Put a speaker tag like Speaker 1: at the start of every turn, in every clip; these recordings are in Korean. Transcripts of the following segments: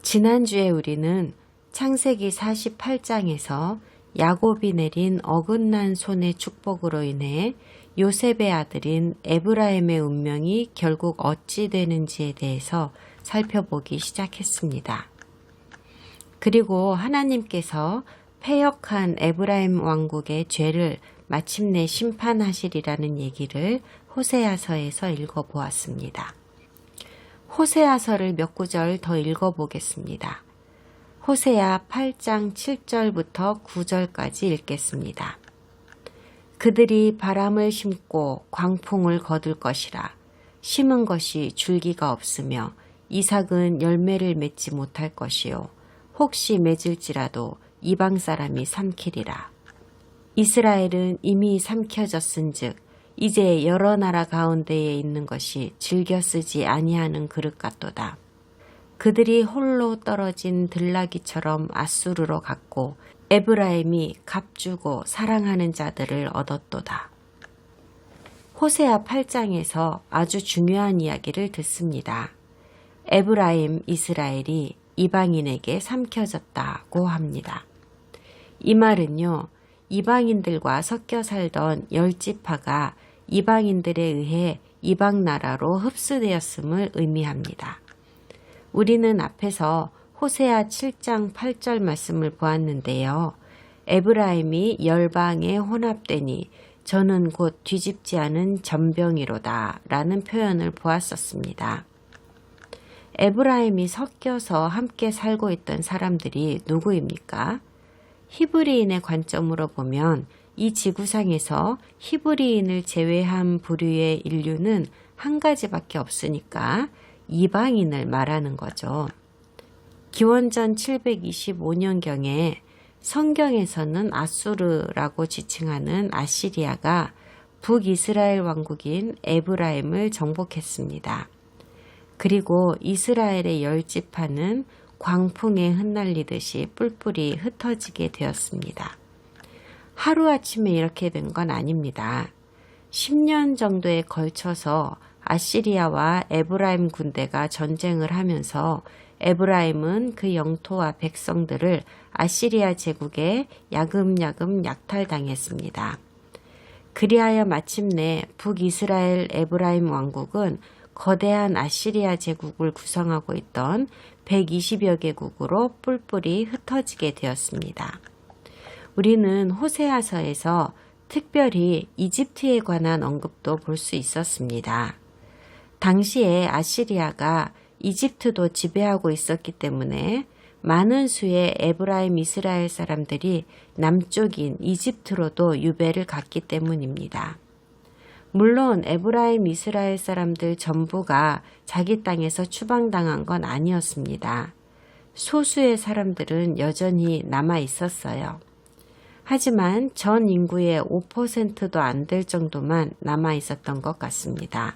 Speaker 1: 지난주에 우리는 창세기 48장에서 야곱이 내린 어긋난 손의 축복으로 인해 요셉의 아들인 에브라임의 운명이 결국 어찌 되는지에 대해서 살펴보기 시작했습니다. 그리고 하나님께서 패역한 에브라임 왕국의 죄를 마침내 심판하시리라는 얘기를 호세아서에서 읽어보았습니다. 호세아서를 몇 구절 더 읽어보겠습니다. 호세아 8장 7절부터 9절까지 읽겠습니다. 그들이 바람을 심고 광풍을 거둘 것이라. 심은 것이 줄기가 없으며 이삭은 열매를 맺지 못할 것이요. 혹시 맺을지라도 이방 사람이 삼키리라. 이스라엘은 이미 삼켜졌은즉 이제 여러 나라 가운데에 있는 것이 즐겨 쓰지 아니하는 그릇 같도다. 그들이 홀로 떨어진 들나귀처럼 아수르로 갔고 에브라임이 값주고 사랑하는 자들을 얻었도다. 호세아 8장에서 아주 중요한 이야기를 듣습니다. 에브라임 이스라엘이 이방인에게 삼켜졌다고 합니다. 이 말은요, 이방인들과 섞여 살던 10지파가 이방인들에 의해 이방 나라로 흡수되었음을 의미합니다. 우리는 앞에서 호세아 7장 8절 말씀을 보았는데요. 에브라임이 열방에 혼합되니 저는 곧 뒤집지 않은 전병이로다 라는 표현을 보았었습니다. 에브라임이 섞여서 함께 살고 있던 사람들이 누구입니까? 히브리인의 관점으로 보면 이 지구상에서 히브리인을 제외한 부류의 인류는 한 가지밖에 없으니까 이방인을 말하는 거죠. 기원전 725년경에 성경에서는 아수르라고 지칭하는 아시리아가 북이스라엘 왕국인 에브라임을 정복했습니다. 그리고 이스라엘의 10지파는 광풍에 흩날리듯이 뿔뿔이 흩어지게 되었습니다. 하루아침에 이렇게 된 건 아닙니다. 10년 정도에 걸쳐서 아시리아와 에브라임 군대가 전쟁을 하면서 에브라임은 그 영토와 백성들을 아시리아 제국에 야금야금 약탈당했습니다. 그리하여 마침내 북이스라엘 에브라임 왕국은 거대한 아시리아 제국을 구성하고 있던 120여 개국으로 뿔뿔이 흩어지게 되었습니다. 우리는 호세아서에서 특별히 이집트에 관한 언급도 볼 수 있었습니다. 당시에 아시리아가 이집트도 지배하고 있었기 때문에 많은 수의 에브라임 이스라엘 사람들이 남쪽인 이집트로도 유배를 갔기 때문입니다. 물론 에브라임 이스라엘 사람들 전부가 자기 땅에서 추방당한 건 아니었습니다. 소수의 사람들은 여전히 남아 있었어요. 하지만 전 인구의 5%도 안 될 정도만 남아 있었던 것 같습니다.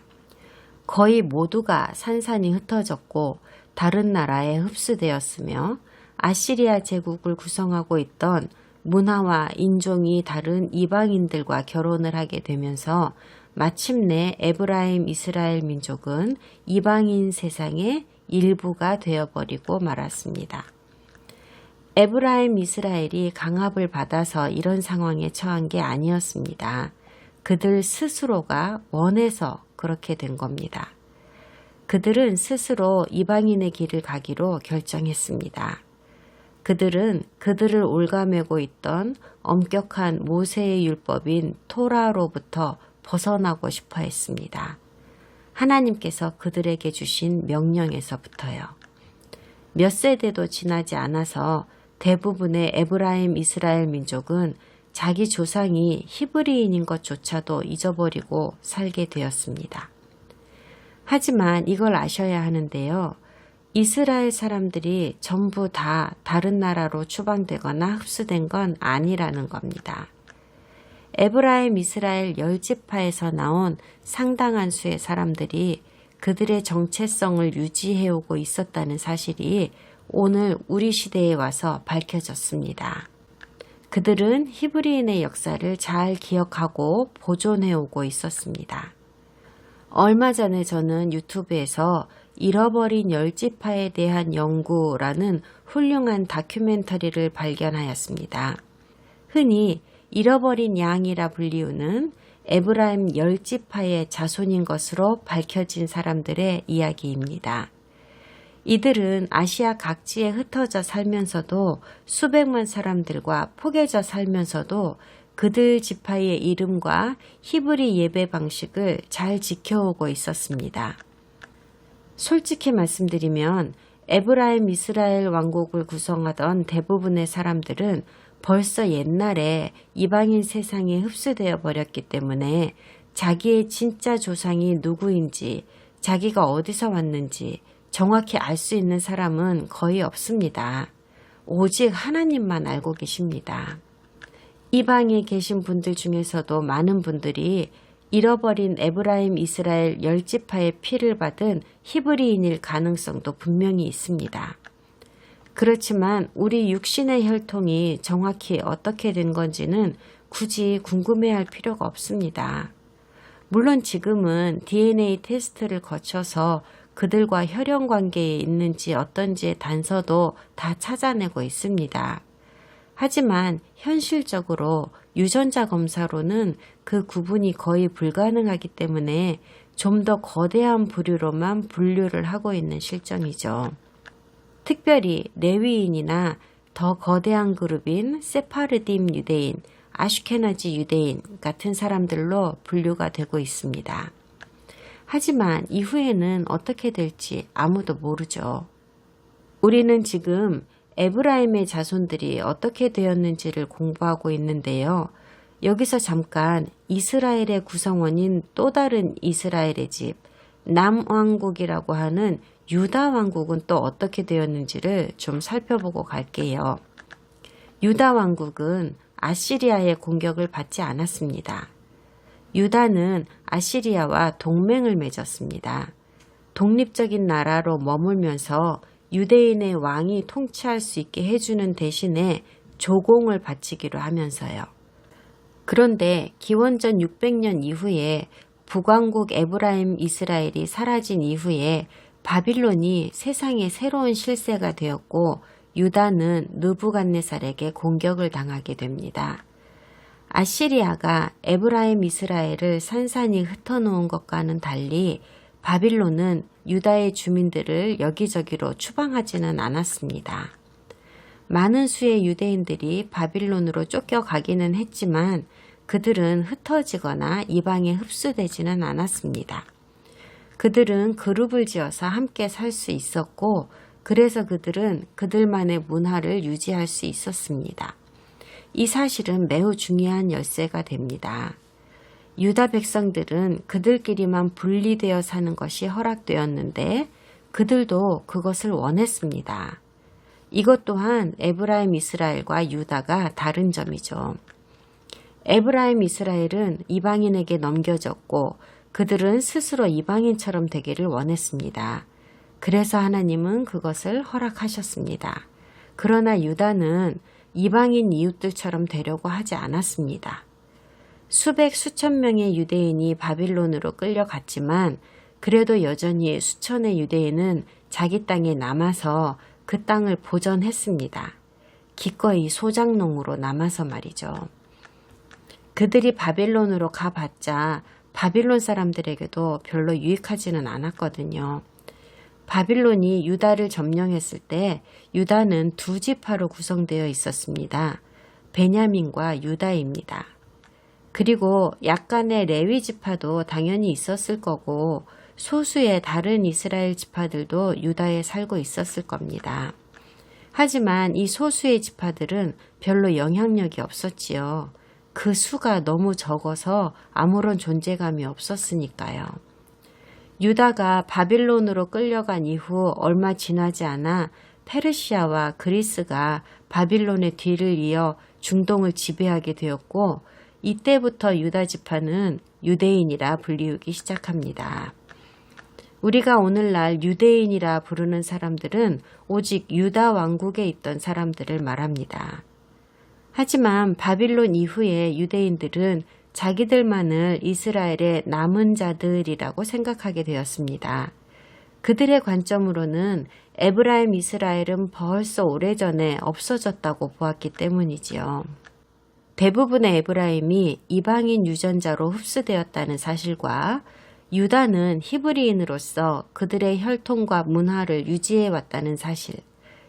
Speaker 1: 거의 모두가 산산이 흩어졌고 다른 나라에 흡수되었으며 아시리아 제국을 구성하고 있던 문화와 인종이 다른 이방인들과 결혼을 하게 되면서 마침내 에브라임 이스라엘 민족은 이방인 세상의 일부가 되어버리고 말았습니다. 에브라임 이스라엘이 강압을 받아서 이런 상황에 처한 게 아니었습니다. 그들 스스로가 원해서 그렇게 된 겁니다. 그들은 스스로 이방인의 길을 가기로 결정했습니다. 그들은 그들을 올가매고 있던 엄격한 모세의 율법인 토라로부터 벗어나고 싶어 했습니다. 하나님께서 그들에게 주신 명령에서부터요. 몇 세대도 지나지 않아서 대부분의 에브라임 이스라엘 민족은 자기 조상이 히브리인인 것조차도 잊어버리고 살게 되었습니다. 하지만 이걸 아셔야 하는데요. 이스라엘 사람들이 전부 다 다른 나라로 추방되거나 흡수된 건 아니라는 겁니다. 에브라임 이스라엘 10지파에서 나온 상당한 수의 사람들이 그들의 정체성을 유지해오고 있었다는 사실이 오늘 우리 시대에 와서 밝혀졌습니다. 그들은 히브리인의 역사를 잘 기억하고 보존해오고 있었습니다. 얼마 전에 저는 유튜브에서 잃어버린 열지파에 대한 연구라는 훌륭한 다큐멘터리를 발견하였습니다. 흔히 잃어버린 양이라 불리우는 에브라임 열지파의 자손인 것으로 밝혀진 사람들의 이야기입니다. 이들은 아시아 각지에 흩어져 살면서도 수백만 사람들과 포개져 살면서도 그들 지파의 이름과 히브리 예배 방식을 잘 지켜오고 있었습니다. 솔직히 말씀드리면 에브라임 이스라엘 왕국을 구성하던 대부분의 사람들은 벌써 옛날에 이방인 세상에 흡수되어 버렸기 때문에 자기의 진짜 조상이 누구인지, 자기가 어디서 왔는지 정확히 알 수 있는 사람은 거의 없습니다. 오직 하나님만 알고 계십니다. 이방에 계신 분들 중에서도 많은 분들이 잃어버린 에브라임 이스라엘 열지파의 피를 받은 히브리인일 가능성도 분명히 있습니다. 그렇지만 우리 육신의 혈통이 정확히 어떻게 된 건지는 굳이 궁금해할 필요가 없습니다. 물론 지금은 DNA 테스트를 거쳐서 그들과 혈연 관계에 있는지 어떤지의 단서도 다 찾아내고 있습니다. 하지만 현실적으로 유전자 검사로는 그 구분이 거의 불가능하기 때문에 좀 더 거대한 부류로만 분류를 하고 있는 실정이죠. 특별히 레위인이나 더 거대한 그룹인 세파르딤 유대인, 아슈케나지 유대인 같은 사람들로 분류가 되고 있습니다. 하지만 이후에는 어떻게 될지 아무도 모르죠. 우리는 지금 에브라임의 자손들이 어떻게 되었는지를 공부하고 있는데요. 여기서 잠깐 이스라엘의 구성원인 또 다른 이스라엘의 집, 남왕국이라고 하는 유다 왕국은 또 어떻게 되었는지를 좀 살펴보고 갈게요. 유다 왕국은 아시리아의 공격을 받지 않았습니다. 유다는 아시리아와 동맹을 맺었습니다. 독립적인 나라로 머물면서 유대인의 왕이 통치할 수 있게 해주는 대신에 조공을 바치기로 하면서요. 그런데 기원전 600년 이후에 북왕국 에브라임 이스라엘이 사라진 이후에 바빌론이 세상의 새로운 실세가 되었고 유다는 느부갓네살에게 공격을 당하게 됩니다. 아시리아가 에브라임 이스라엘을 산산이 흩어놓은 것과는 달리 바빌론은 유다의 주민들을 여기저기로 추방하지는 않았습니다. 많은 수의 유대인들이 바빌론으로 쫓겨가기는 했지만 그들은 흩어지거나 이방에 흡수되지는 않았습니다. 그들은 그룹을 지어서 함께 살 수 있었고 그래서 그들은 그들만의 문화를 유지할 수 있었습니다. 이 사실은 매우 중요한 열쇠가 됩니다. 유다 백성들은 그들끼리만 분리되어 사는 것이 허락되었는데 그들도 그것을 원했습니다. 이것 또한 에브라임 이스라엘과 유다가 다른 점이죠. 에브라임 이스라엘은 이방인에게 넘겨졌고 그들은 스스로 이방인처럼 되기를 원했습니다. 그래서 하나님은 그것을 허락하셨습니다. 그러나 유다는 이방인 이웃들처럼 되려고 하지 않았습니다. 수백 수천 명의 유대인이 바빌론으로 끌려갔지만 그래도 여전히 수천의 유대인은 자기 땅에 남아서 그 땅을 보전했습니다. 기꺼이 소작농으로 남아서 말이죠. 그들이 바빌론으로 가봤자 바빌론 사람들에게도 별로 유익하지는 않았거든요. 바빌론이 유다를 점령했을 때 유다는 두 지파로 구성되어 있었습니다. 베냐민과 유다입니다. 그리고 약간의 레위 지파도 당연히 있었을 거고 소수의 다른 이스라엘 지파들도 유다에 살고 있었을 겁니다. 하지만 이 소수의 지파들은 별로 영향력이 없었지요. 그 수가 너무 적어서 아무런 존재감이 없었으니까요. 유다가 바빌론으로 끌려간 이후 얼마 지나지 않아 페르시아와 그리스가 바빌론의 뒤를 이어 중동을 지배하게 되었고 이때부터 유다 지파는 유대인이라 불리우기 시작합니다. 우리가 오늘날 유대인이라 부르는 사람들은 오직 유다 왕국에 있던 사람들을 말합니다. 하지만 바빌론 이후에 유대인들은 자기들만을 이스라엘의 남은 자들이라고 생각하게 되었습니다. 그들의 관점으로는 에브라임 이스라엘은 벌써 오래전에 없어졌다고 보았기 때문이지요. 대부분의 에브라임이 이방인 유전자로 흡수되었다는 사실과 유다는 히브리인으로서 그들의 혈통과 문화를 유지해 왔다는 사실,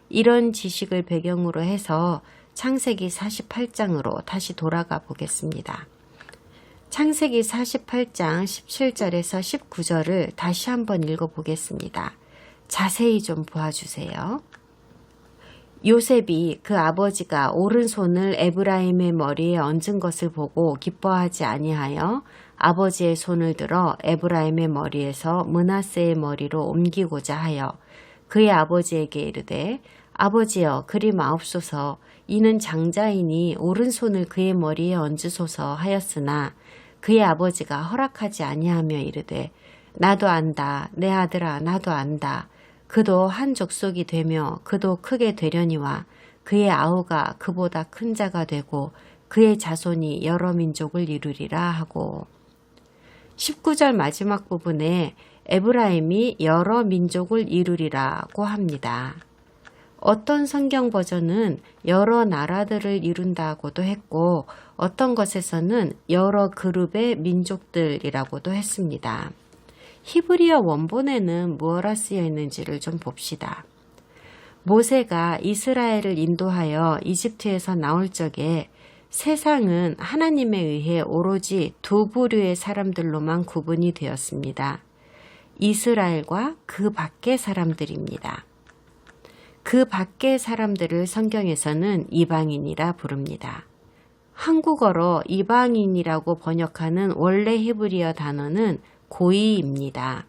Speaker 1: 이런 지식을 배경으로 해서 창세기 48장으로 다시 돌아가 보겠습니다. 창세기 48장 17절에서 19절을 다시 한번 읽어보겠습니다. 자세히 좀 보아주세요. 요셉이 그 아버지가 오른손을 에브라임의 머리에 얹은 것을 보고 기뻐하지 아니하여 아버지의 손을 들어 에브라임의 머리에서 므낫세의 머리로 옮기고자 하여 그의 아버지에게 이르되 아버지여 그리 마옵소서 이는 장자이니 오른손을 그의 머리에 얹으소서 하였으나 그의 아버지가 허락하지 아니하며 이르되 나도 안다 내 아들아 나도 안다 그도 한 족속이 되며 그도 크게 되려니와 그의 아우가 그보다 큰 자가 되고 그의 자손이 여러 민족을 이루리라 하고 19절 마지막 부분에 에브라임이 여러 민족을 이루리라고 합니다. 어떤 성경 버전은 여러 나라들을 이룬다고도 했고 어떤 것에서는 여러 그룹의 민족들이라고도 했습니다. 히브리어 원본에는 무엇라 쓰여 있는지를 좀 봅시다. 모세가 이스라엘을 인도하여 이집트에서 나올 적에 세상은 하나님에 의해 오로지 두 부류의 사람들로만 구분이 되었습니다. 이스라엘과 그 밖의 사람들입니다. 그 밖의 사람들을 성경에서는 이방인이라 부릅니다. 한국어로 이방인이라고 번역하는 원래 히브리어 단어는 고이입니다.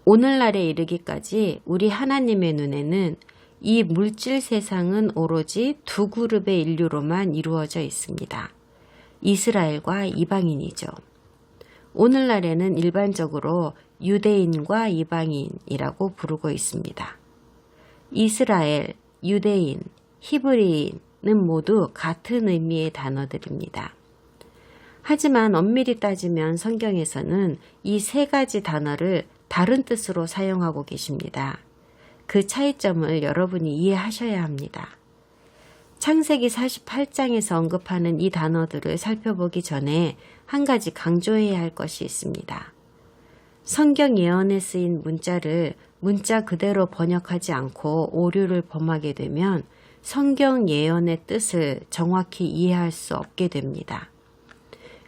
Speaker 1: 오늘날에 이르기까지 우리 하나님의 눈에는 이 물질 세상은 오로지 두 그룹의 인류로만 이루어져 있습니다. 이스라엘과 이방인이죠. 오늘날에는 일반적으로 유대인과 이방인이라고 부르고 있습니다. 이스라엘, 유대인, 히브리인은 모두 같은 의미의 단어들입니다. 하지만 엄밀히 따지면 성경에서는 이 세 가지 단어를 다른 뜻으로 사용하고 계십니다. 그 차이점을 여러분이 이해하셔야 합니다. 창세기 48장에서 언급하는 이 단어들을 살펴보기 전에 한 가지 강조해야 할 것이 있습니다. 성경 예언에 쓰인 문자를 문자 그대로 번역하지 않고 오류를 범하게 되면 성경 예언의 뜻을 정확히 이해할 수 없게 됩니다.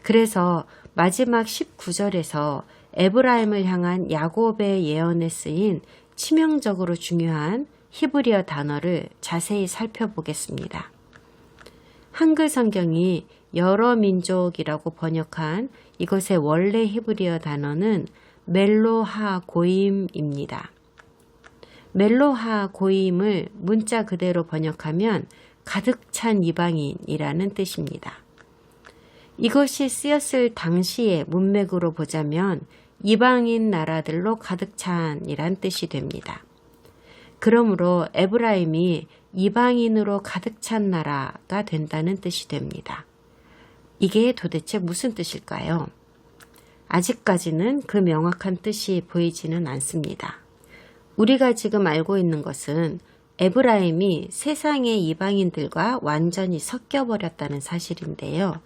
Speaker 1: 그래서 마지막 19절에서 에브라임을 향한 야곱의 예언에 쓰인 치명적으로 중요한 히브리어 단어를 자세히 살펴보겠습니다. 한글 성경이 여러 민족이라고 번역한 이것의 원래 히브리어 단어는 멜로하 고임입니다. 멜로하 고임을 문자 그대로 번역하면 가득 찬 이방인이라는 뜻입니다. 이것이 쓰였을 당시의 문맥으로 보자면 이방인 나라들로 가득 찬이란 뜻이 됩니다. 그러므로 에브라임이 이방인으로 가득 찬 나라가 된다는 뜻이 됩니다. 이게 도대체 무슨 뜻일까요? 아직까지는 그 명확한 뜻이 보이지는 않습니다. 우리가 지금 알고 있는 것은 에브라임이 세상의 이방인들과 완전히 섞여버렸다는 사실인데요.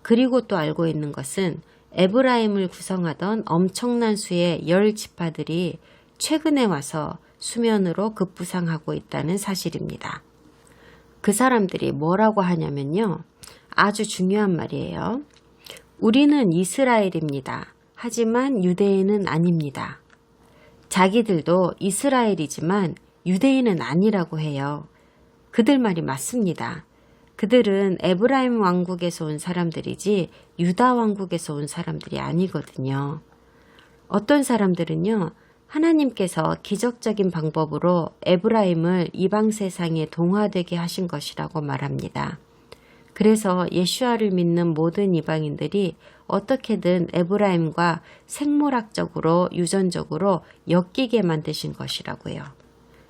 Speaker 1: 그리고 또 알고 있는 것은 에브라임을 구성하던 엄청난 수의 10지파들이 최근에 와서 수면으로 급부상하고 있다는 사실입니다. 그 사람들이 뭐라고 하냐면요. 아주 중요한 말이에요. 우리는 이스라엘입니다. 하지만 유대인은 아닙니다. 자기들도 이스라엘이지만 유대인은 아니라고 해요. 그들 말이 맞습니다. 그들은 에브라임 왕국에서 온 사람들이지 유다 왕국에서 온 사람들이 아니거든요. 어떤 사람들은요. 하나님께서 기적적인 방법으로 에브라임을 이방 세상에 동화되게 하신 것이라고 말합니다. 그래서 예수아를 믿는 모든 이방인들이 어떻게든 에브라임과 생물학적으로 유전적으로 엮이게 만드신 것이라고요.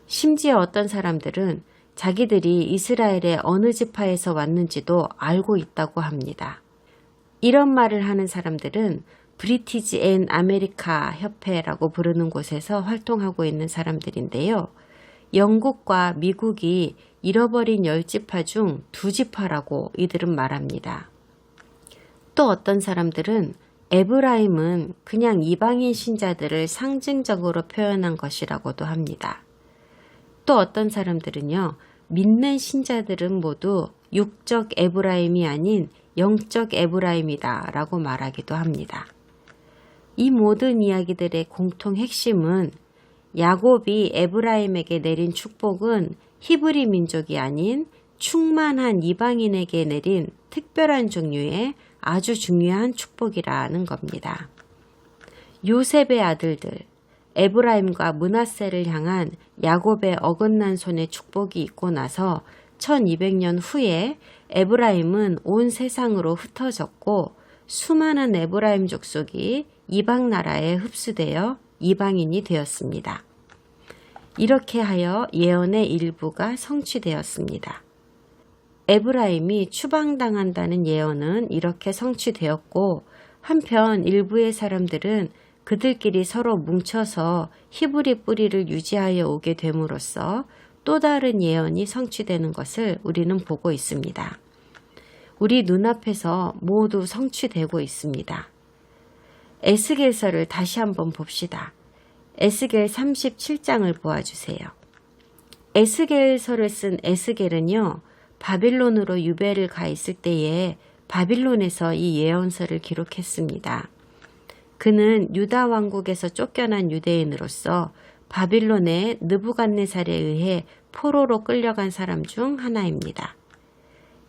Speaker 1: 심지어 어떤 사람들은 자기들이 이스라엘의 어느 지파에서 왔는지도 알고 있다고 합니다. 이런 말을 하는 사람들은 브리티지 앤 아메리카 협회라고 부르는 곳에서 활동하고 있는 사람들인데요. 영국과 미국이 잃어버린 10지파 중 2지파라고 이들은 말합니다. 또 어떤 사람들은 에브라임은 그냥 이방인 신자들을 상징적으로 표현한 것이라고도 합니다. 또 어떤 사람들은요, 믿는 신자들은 모두 육적 에브라임이 아닌 영적 에브라임이다 라고 말하기도 합니다. 이 모든 이야기들의 공통 핵심은 야곱이 에브라임에게 내린 축복은 히브리 민족이 아닌 충만한 이방인에게 내린 특별한 종류의 아주 중요한 축복이라는 겁니다. 요셉의 아들들, 에브라임과 므낫세를 향한 야곱의 어긋난 손의 축복이 있고 나서 1200년 후에 에브라임은 온 세상으로 흩어졌고 수많은 에브라임 족속이 이방 나라에 흡수되어 이방인이 되었습니다. 이렇게 하여 예언의 일부가 성취되었습니다. 에브라임이 추방당한다는 예언은 이렇게 성취되었고 한편 일부의 사람들은 그들끼리 서로 뭉쳐서 히브리 뿌리를 유지하여 오게 됨으로써 또 다른 예언이 성취되는 것을 우리는 보고 있습니다. 우리 눈앞에서 모두 성취되고 있습니다. 에스겔서를 다시 한번 봅시다. 에스겔 37장을 보아주세요. 에스겔서를 쓴 에스겔은요, 바빌론으로 유배를 가 있을 때에 바빌론에서 이 예언서를 기록했습니다. 그는 유다 왕국에서 쫓겨난 유대인으로서 바빌론의 느부갓네살에 의해 포로로 끌려간 사람 중 하나입니다.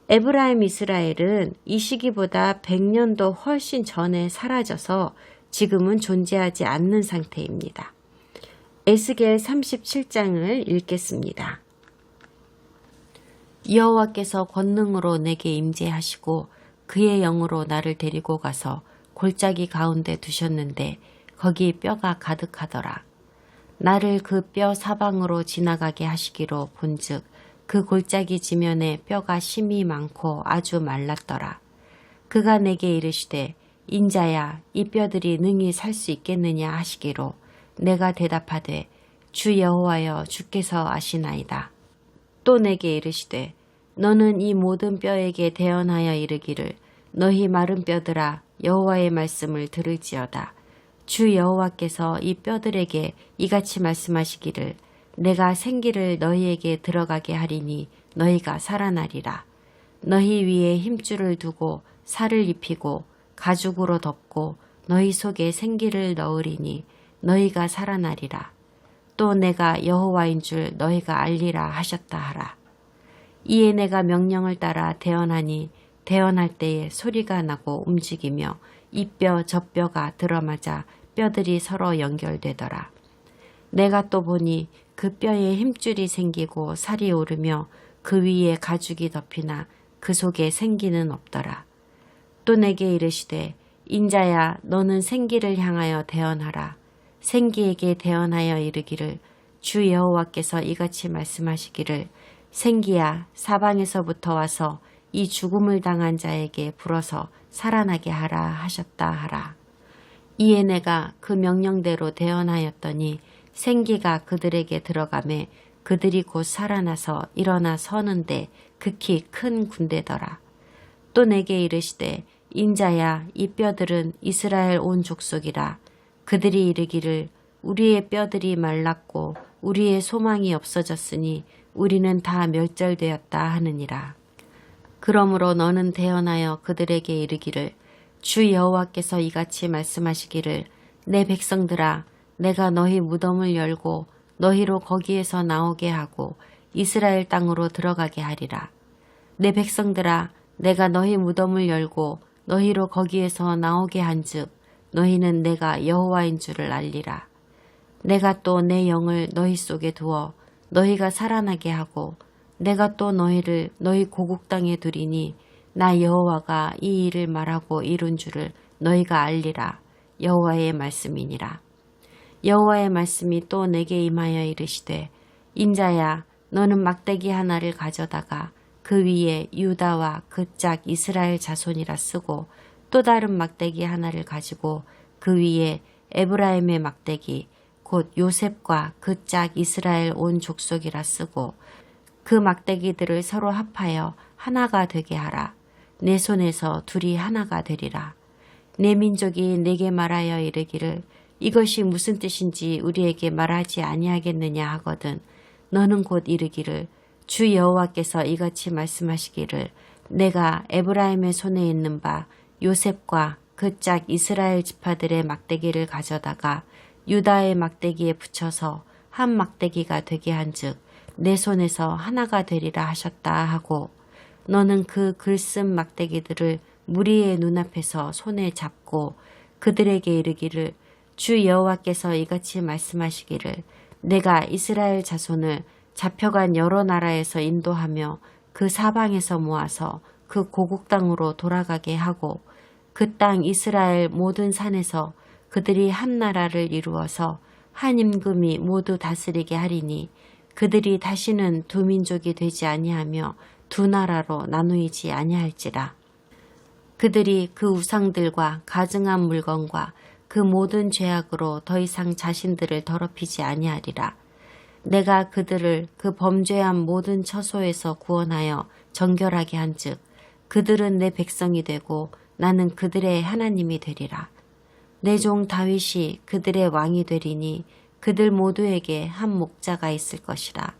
Speaker 1: 에브라임 이스라엘은 이 시기보다 100년도 훨씬 전에 사라져서 지금은 존재하지 않는 상태입니다. 에스겔 37장을 읽겠습니다. 여호와께서 권능으로 내게 임재하시고 그의 영으로 나를 데리고 가서 골짜기 가운데 두셨는데 거기 뼈가 가득하더라. 나를 그 뼈 사방으로 지나가게 하시기로 본즉 그 골짜기 지면에 뼈가 심이 많고 아주 말랐더라. 그가 내게 이르시되 인자야 이 뼈들이 능히 살 수 있겠느냐 하시기로 내가 대답하되 주 여호와여 주께서 아시나이다. 또 내게 이르시되 너는 이 모든 뼈에게 대언하여 이르기를 너희 마른 뼈들아 여호와의 말씀을 들을지어다. 주 여호와께서 이 뼈들에게 이같이 말씀하시기를 내가 생기를 너희에게 들어가게 하리니 너희가 살아나리라. 너희 위에 힘줄을 두고 살을 입히고 가죽으로 덮고 너희 속에 생기를 넣으리니 너희가 살아나리라. 또 내가 여호와인 줄 너희가 알리라 하셨다 하라. 이에 내가 명령을 따라 대언하니 대언할 때에 소리가 나고 움직이며 이 뼈 저 뼈가 들어맞아 뼈들이 서로 연결되더라. 내가 또 보니 그 뼈에 힘줄이 생기고 살이 오르며 그 위에 가죽이 덮이나 그 속에 생기는 없더라. 또 내게 이르시되 인자야 너는 생기를 향하여 대언하라. 생기에게 대언하여 이르기를 주 여호와께서 이같이 말씀하시기를 생기야 사방에서부터 와서 이 죽음을 당한 자에게 불어서 살아나게 하라 하셨다 하라. 이에 내가 그 명령대로 대언하였더니 생기가 그들에게 들어가매 그들이 곧 살아나서 일어나 서는데 극히 큰 군대더라. 또 내게 이르시되 인자야 이 뼈들은 이스라엘 온 족속이라. 그들이 이르기를 우리의 뼈들이 말랐고 우리의 소망이 없어졌으니 우리는 다 멸절되었다 하느니라. 그러므로 너는 대언하여 그들에게 이르기를 주 여호와께서 이같이 말씀하시기를 내 백성들아 내가 너희 무덤을 열고 너희로 거기에서 나오게 하고 이스라엘 땅으로 들어가게 하리라. 내 백성들아 내가 너희 무덤을 열고 너희로 거기에서 나오게 한즉 너희는 내가 여호와인 줄을 알리라. 내가 또 내 영을 너희 속에 두어 너희가 살아나게 하고 내가 또 너희를 너희 고국 땅에 두리니 나 여호와가 이 일을 말하고 이룬 줄을 너희가 알리라. 여호와의 말씀이니라. 여호와의 말씀이 또 내게 임하여 이르시되 인자야 너는 막대기 하나를 가져다가 그 위에 유다와 그 짝 이스라엘 자손이라 쓰고 또 다른 막대기 하나를 가지고 그 위에 에브라임의 막대기 곧 요셉과 그 짝 이스라엘 온 족속이라 쓰고 그 막대기들을 서로 합하여 하나가 되게 하라. 내 손에서 둘이 하나가 되리라. 내 민족이 내게 말하여 이르기를 이것이 무슨 뜻인지 우리에게 말하지 아니하겠느냐 하거든 너는 곧 이르기를 주 여호와께서 이같이 말씀하시기를 내가 에브라임의 손에 있는 바 요셉과 그 짝 이스라엘 지파들의 막대기를 가져다가 유다의 막대기에 붙여서 한 막대기가 되게 한즉 내 손에서 하나가 되리라 하셨다 하고 너는 그 글쓴 막대기들을 무리의 눈앞에서 손에 잡고 그들에게 이르기를 주 여호와께서 이같이 말씀하시기를 내가 이스라엘 자손을 잡혀간 여러 나라에서 인도하며 그 사방에서 모아서 그 고국 땅으로 돌아가게 하고 그 땅 이스라엘 모든 산에서 그들이 한 나라를 이루어서 한 임금이 모두 다스리게 하리니 그들이 다시는 두 민족이 되지 아니하며 두 나라로 나누이지 아니할지라. 그들이 그 우상들과 가증한 물건과 그 모든 죄악으로 더 이상 자신들을 더럽히지 아니하리라. 내가 그들을 그 범죄한 모든 처소에서 구원하여 정결하게 한즉 그들은 내 백성이 되고 나는 그들의 하나님이 되리라. 내 종 다윗이 그들의 왕이 되리니 그들 모두에게 한 목자가 있을 것이라.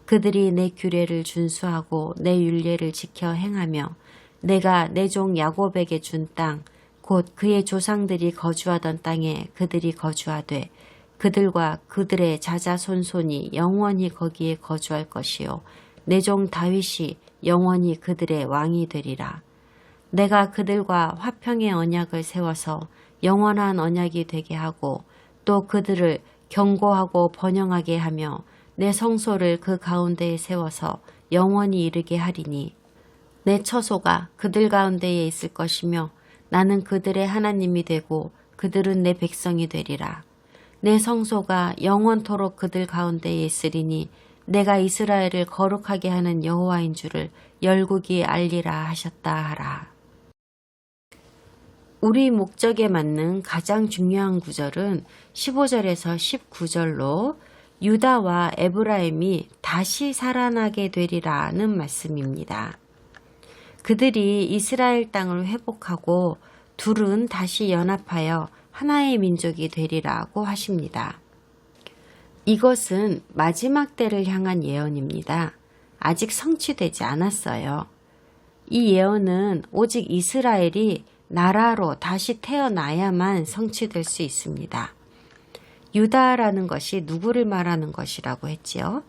Speaker 1: 그들이 내 규례를 준수하고 내 율례를 지켜 행하며 내가 내 종 야곱에게 준 땅 곧 그의 조상들이 거주하던 땅에 그들이 거주하되 그들과 그들의 자자손손이 영원히 거기에 거주할 것이요 내 종 다윗이 영원히 그들의 왕이 되리라. 내가 그들과 화평의 언약을 세워서 영원한 언약이 되게 하고 또 그들을 견고하고 번영하게 하며 내 성소를 그 가운데에 세워서 영원히 이르게 하리니 내 처소가 그들 가운데에 있을 것이며 나는 그들의 하나님이 되고 그들은 내 백성이 되리라. 내 성소가 영원토록 그들 가운데에 있으리니 내가 이스라엘을 거룩하게 하는 여호와인 줄을 열국이 알리라 하셨다 하라. 우리 목적에 맞는 가장 중요한 구절은 15절에서 19절로 유다와 에브라임이 다시 살아나게 되리라는 말씀입니다. 그들이 이스라엘 땅을 회복하고 둘은 다시 연합하여 하나의 민족이 되리라고 하십니다. 이것은 마지막 때를 향한 예언입니다. 아직 성취되지 않았어요. 이 예언은 오직 이스라엘이 나라로 다시 태어나야만 성취될 수 있습니다. 유다라는 것이 누구를 말하는 것이라고 했지요?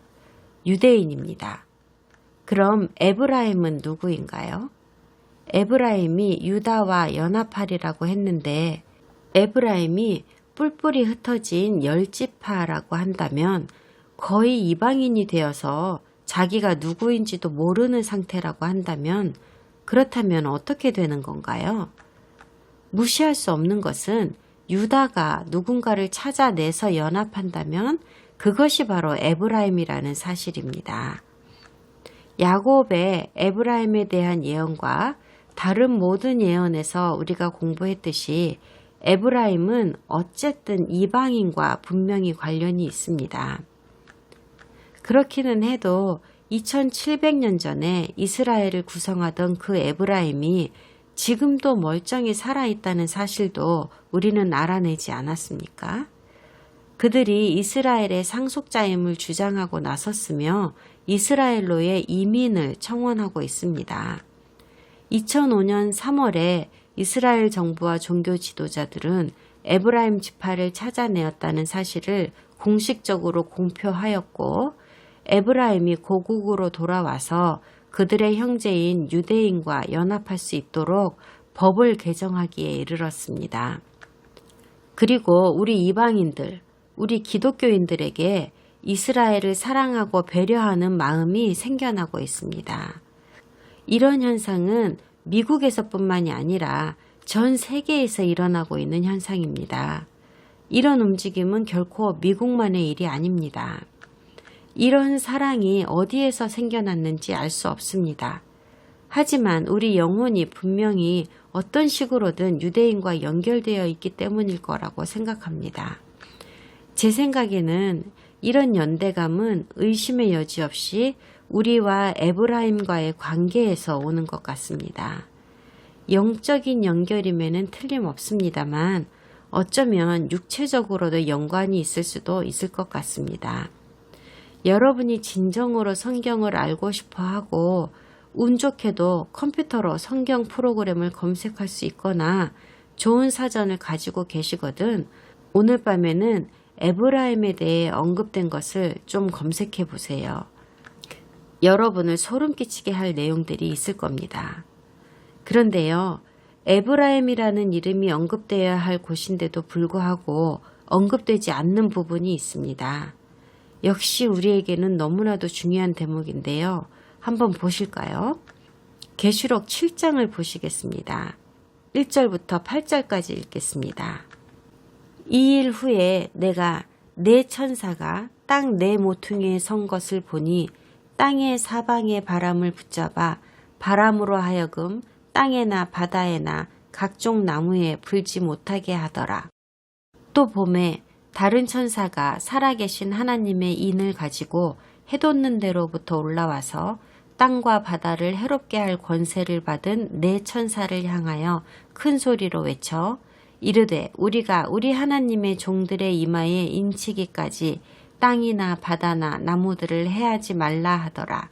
Speaker 1: 유대인입니다. 그럼 에브라임은 누구인가요? 에브라임이 유다와 연합하리라고 했는데 에브라임이 뿔뿔이 흩어진 열지파라고 한다면 거의 이방인이 되어서 자기가 누구인지도 모르는 상태라고 한다면 그렇다면 어떻게 되는 건가요? 무시할 수 없는 것은 유다가 누군가를 찾아내서 연합한다면 그것이 바로 에브라임이라는 사실입니다. 야곱의 에브라임에 대한 예언과 다른 모든 예언에서 우리가 공부했듯이 에브라임은 어쨌든 이방인과 분명히 관련이 있습니다. 그렇기는 해도 2700년 전에 이스라엘을 구성하던 그 에브라임이 지금도 멀쩡히 살아있다는 사실도 우리는 알아내지 않았습니까? 그들이 이스라엘의 상속자임을 주장하고 나섰으며 이스라엘로의 이민을 청원하고 있습니다. 2005년 3월에 이스라엘 정부와 종교 지도자들은 에브라임 지파를 찾아내었다는 사실을 공식적으로 공표하였고 에브라임이 고국으로 돌아와서 그들의 형제인 유대인과 연합할 수 있도록 법을 개정하기에 이르렀습니다. 그리고 우리 이방인들, 우리 기독교인들에게 이스라엘을 사랑하고 배려하는 마음이 생겨나고 있습니다. 이런 현상은 미국에서뿐만이 아니라 전 세계에서 일어나고 있는 현상입니다. 이런 움직임은 결코 미국만의 일이 아닙니다. 이런 사랑이 어디에서 생겨났는지 알 수 없습니다. 하지만 우리 영혼이 분명히 어떤 식으로든 유대인과 연결되어 있기 때문일 거라고 생각합니다. 제 생각에는 이런 연대감은 의심의 여지 없이 우리와 에브라임과의 관계에서 오는 것 같습니다. 영적인 연결임에는 틀림없습니다만 어쩌면 육체적으로도 연관이 있을 수도 있을 것 같습니다. 여러분이 진정으로 성경을 알고 싶어 하고 운 좋게도 컴퓨터로 성경 프로그램을 검색할 수 있거나 좋은 사전을 가지고 계시거든 오늘 밤에는 에브라임에 대해 언급된 것을 좀 검색해 보세요. 여러분을 소름 끼치게 할 내용들이 있을 겁니다. 그런데요, 에브라임이라는 이름이 언급되어야 할 곳인데도 불구하고 언급되지 않는 부분이 있습니다. 역시 우리에게는 너무나도 중요한 대목인데요. 한번 보실까요? 계시록 7장을 보시겠습니다. 1절부터 8절까지 읽겠습니다. 2일 후에 내가 네 천사가 땅 네 모퉁이에 선 것을 보니 땅의 사방의 바람을 붙잡아 바람으로 하여금 땅에나 바다에나 각종 나무에 불지 못하게 하더라. 또 봄에 다른 천사가 살아계신 하나님의 인을 가지고 해돋는 데로부터 올라와서 땅과 바다를 해롭게 할 권세를 받은 네 천사를 향하여 큰 소리로 외쳐 이르되 우리가 우리 하나님의 종들의 이마에 인치기까지 땅이나 바다나 나무들을 해하지 말라 하더라.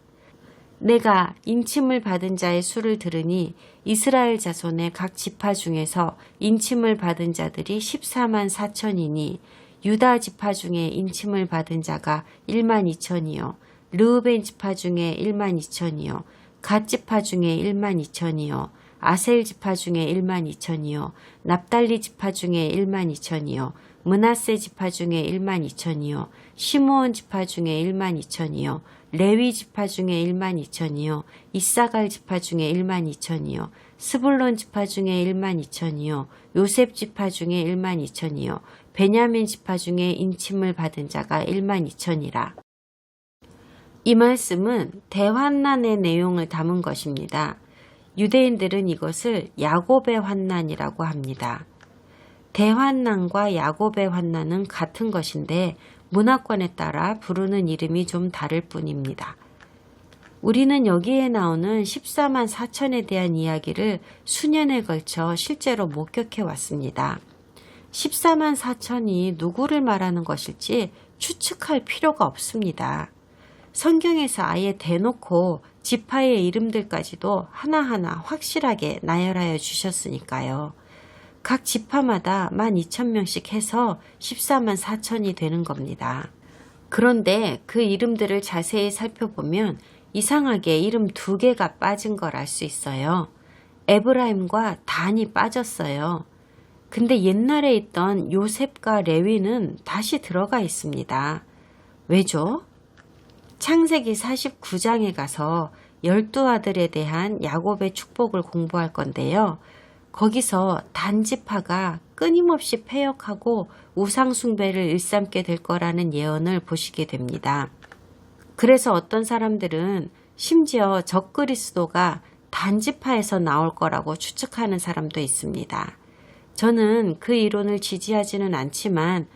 Speaker 1: 내가 인침을 받은 자의 수를 들으니 이스라엘 자손의 각 지파 중에서 인침을 받은 자들이 14만 4천이니 유다 지파 중에 인침을 받은 자가 1만 2천이요 르우벤 지파 중에 1만 2천이요 갓 지파 중에 1만 2천이요 아셀 지파 중에 1만 2천이요 납달리 지파 중에 1만 2천이요 므낫세 지파 중에 1만 2천이요 시므온 지파 중에 1만 2천이요 레위 지파 중에 1만 2천이요 이사갈 지파 중에 1만 2천이요 스불론 지파 중에 1만 2천이요 요셉 지파 중에 1만 2천이요 베냐민 지파 중에 인침을 받은 자가 1만 2천이라. 이 말씀은 대환난의 내용을 담은 것입니다. 유대인들은 이것을 야곱의 환난이라고 합니다. 대환난과 야곱의 환난은 같은 것인데 문화권에 따라 부르는 이름이 좀 다를 뿐입니다. 우리는 여기에 나오는 14만 4천에 대한 이야기를 수년에 걸쳐 실제로 목격해 왔습니다. 14만 4천이 누구를 말하는 것일지 추측할 필요가 없습니다. 성경에서 아예 대놓고 지파의 이름들까지도 하나하나 확실하게 나열하여 주셨으니까요. 각 지파마다 12,000명씩 해서 14만 4천이 되는 겁니다. 그런데 그 이름들을 자세히 살펴보면 이상하게 이름 2개가 빠진 걸 알 수 있어요. 에브라임과 단이 빠졌어요. 근데 옛날에 있던 요셉과 레위는 다시 들어가 있습니다. 왜죠? 창세기 49장에 가서 12아들에 대한 야곱의 축복을 공부할 건데요. 거기서 단지파가 끊임없이 패역하고 우상숭배를 일삼게 될 거라는 예언을 보시게 됩니다. 그래서 어떤 사람들은 심지어 적그리스도가 단지파에서 나올 거라고 추측하는 사람도 있습니다. 저는 그 이론을 지지하지는 않지만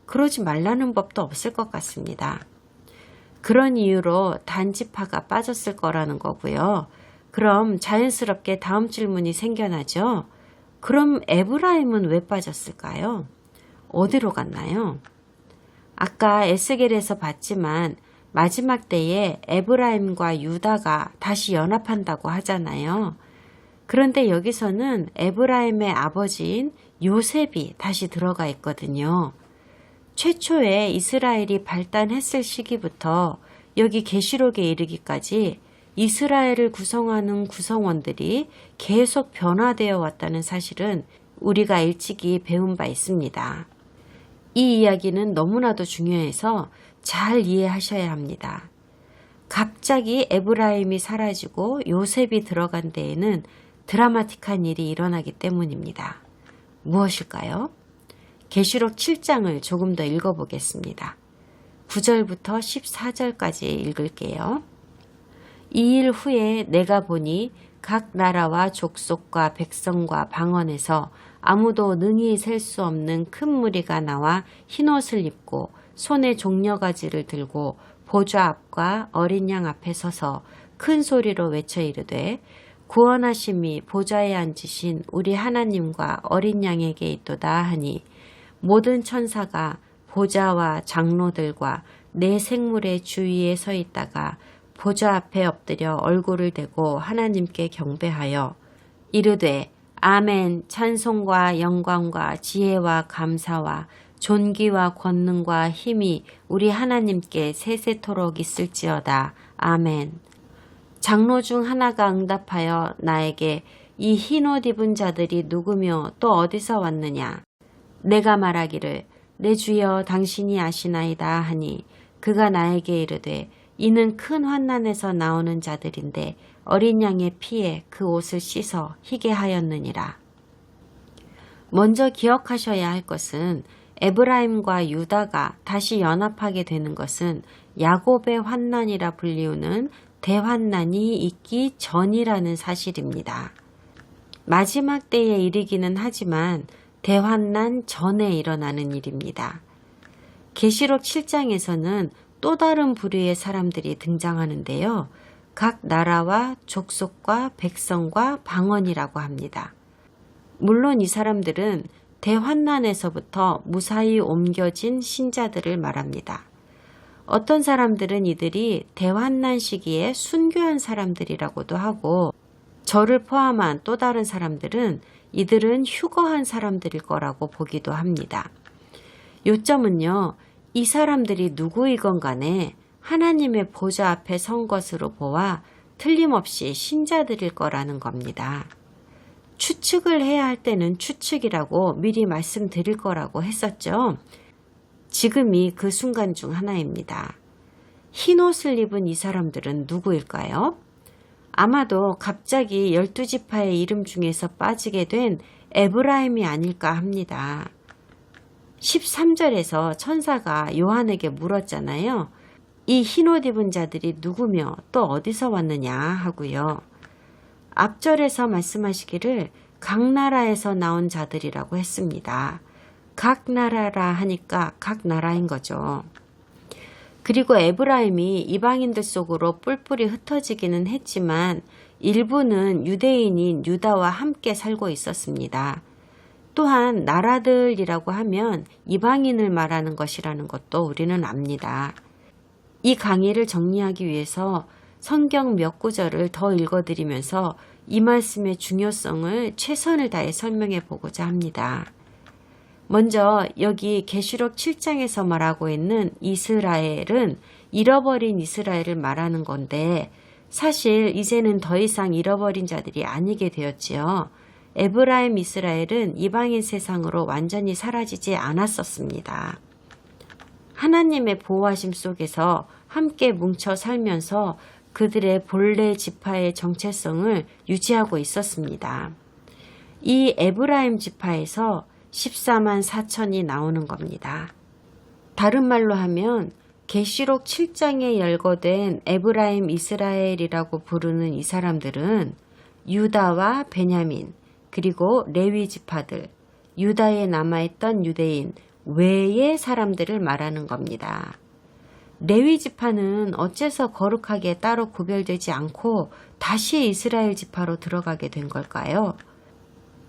Speaker 1: 그러지 말라는 법도 없을 것 같습니다. 그런 이유로 단지파가 빠졌을 거라는 거고요. 그럼 자연스럽게 다음 질문이 생겨나죠. 그럼 에브라임은 왜 빠졌을까요? 어디로 갔나요? 아까 에스겔에서 봤지만 마지막 때에 에브라임과 유다가 다시 연합한다고 하잖아요. 그런데 여기서는 에브라임의 아버지인 요셉이 다시 들어가 있거든요. 최초에 이스라엘이 발단했을 시기부터 여기 계시록에 이르기까지 이스라엘을 구성하는 구성원들이 계속 변화되어 왔다는 사실은 우리가 일찍이 배운 바 있습니다. 이 이야기는 너무나도 중요해서 잘 이해하셔야 합니다. 갑자기 에브라임이 사라지고 요셉이 들어간 데에는 드라마틱한 일이 일어나기 때문입니다. 무엇일까요? 계시록 7장을 조금 더 읽어보겠습니다. 9절부터 14절까지 읽을게요. 2일 후에 내가 보니 각 나라와 족속과 백성과 방언에서 아무도 능히 셀 수 없는 큰 무리가 나와 흰옷을 입고 손에 종려가지를 들고 보좌 앞과 어린 양 앞에 서서 큰 소리로 외쳐 이르되 구원하심이 보좌에 앉으신 우리 하나님과 어린 양에게 있도다 하니 모든 천사가 보좌와 장로들과 네 생물의 주위에 서 있다가 보좌 앞에 엎드려 얼굴을 대고 하나님께 경배하여 이르되 아멘. 찬송과 영광과 지혜와 감사와 존귀와 권능과 힘이 우리 하나님께 세세토록 있을지어다. 아멘. 장로 중 하나가 응답하여 나에게 이 흰옷 입은 자들이 누구며 또 어디서 왔느냐? 내가 말하기를 내 주여 당신이 아시나이다 하니 그가 나에게 이르되 이는 큰 환난에서 나오는 자들인데 어린 양의 피에 그 옷을 씻어 희게 하였느니라. 먼저 기억하셔야 할 것은 에브라임과 유다가 다시 연합하게 되는 것은 야곱의 환난이라 불리우는 대환난이 있기 전이라는 사실입니다. 마지막 때에 이르기는 하지만 대환난 전에 일어나는 일입니다. 계시록 7장에서는 또 다른 부류의 사람들이 등장하는데요. 각 나라와 족속과 백성과 방언이라고 합니다. 물론 이 사람들은 대환난에서부터 무사히 옮겨진 신자들을 말합니다. 어떤 사람들은 이들이 대환난 시기에 순교한 사람들이라고도 하고 저를 포함한 또 다른 사람들은 이들은 휴거한 사람들일 거라고 보기도 합니다. 요점은요. 이 사람들이 누구이건 간에 하나님의 보좌 앞에 선 것으로 보아 틀림없이 신자들일 거라는 겁니다. 추측을 해야 할 때는 추측이라고 미리 말씀드릴 거라고 했었죠. 지금이 그 순간 중 하나입니다. 흰옷을 입은 이 사람들은 누구일까요? 아마도 갑자기 12지파의 이름 중에서 빠지게 된 에브라임이 아닐까 합니다. 13절에서 천사가 요한에게 물었잖아요. 이 흰옷 입은 자들이 누구며 또 어디서 왔느냐 하고요. 앞절에서 말씀하시기를 각 나라에서 나온 자들이라고 했습니다. 각 나라라 하니까 각 나라인 거죠. 그리고 에브라임이 이방인들 속으로 뿔뿔이 흩어지기는 했지만 일부는 유대인인 유다와 함께 살고 있었습니다. 또한 나라들이라고 하면 이방인을 말하는 것이라는 것도 우리는 압니다. 이 강의를 정리하기 위해서 성경 몇 구절을 더 읽어드리면서 이 말씀의 중요성을 최선을 다해 설명해 보고자 합니다. 먼저 여기 계시록 7장에서 말하고 있는 이스라엘은 잃어버린 이스라엘을 말하는 건데 사실 이제는 더 이상 잃어버린 자들이 아니게 되었지요. 에브라임 이스라엘은 이방인 세상으로 완전히 사라지지 않았었습니다. 하나님의 보호하심 속에서 함께 뭉쳐 살면서 그들의 본래 지파의 정체성을 유지하고 있었습니다. 이 에브라임 지파에서 14만 4천이 나오는 겁니다. 다른 말로 하면 계시록 7장에 열거된 에브라임 이스라엘이라고 부르는 이 사람들은 유다와 베냐민 그리고 레위 지파들, 유다에 남아있던 유대인 외의 사람들을 말하는 겁니다. 레위 지파는 어째서 거룩하게 따로 구별되지 않고 다시 이스라엘 지파로 들어가게 된 걸까요?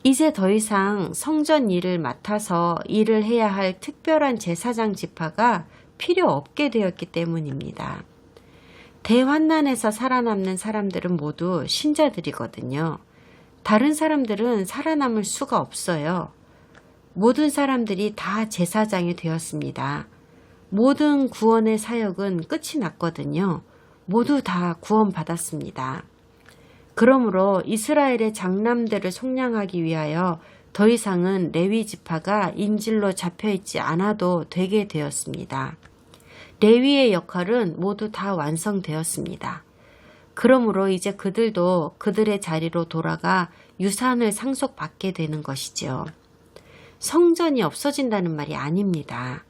Speaker 1: 이제 더 이상 성전 일을 맡아서 일을 해야 할 특별한 제사장 지파가 필요 없게 되었기 때문입니다. 대환난에서 살아남는 사람들은 모두 신자들이거든요. 다른 사람들은 살아남을 수가 없어요. 모든 사람들이 다 제사장이 되었습니다. 모든 구원의 사역은 끝이 났거든요. 모두 다 구원받았습니다. 그러므로 이스라엘의 장남들을 속량하기 위하여 더 이상은 레위 지파가 인질로 잡혀있지 않아도 되게 되었습니다. 레위의 역할은 모두 다 완성되었습니다. 그러므로 이제 그들도 그들의 자리로 돌아가 유산을 상속받게 되는 것이죠. 성전이 없어진다는 말이 아닙니다.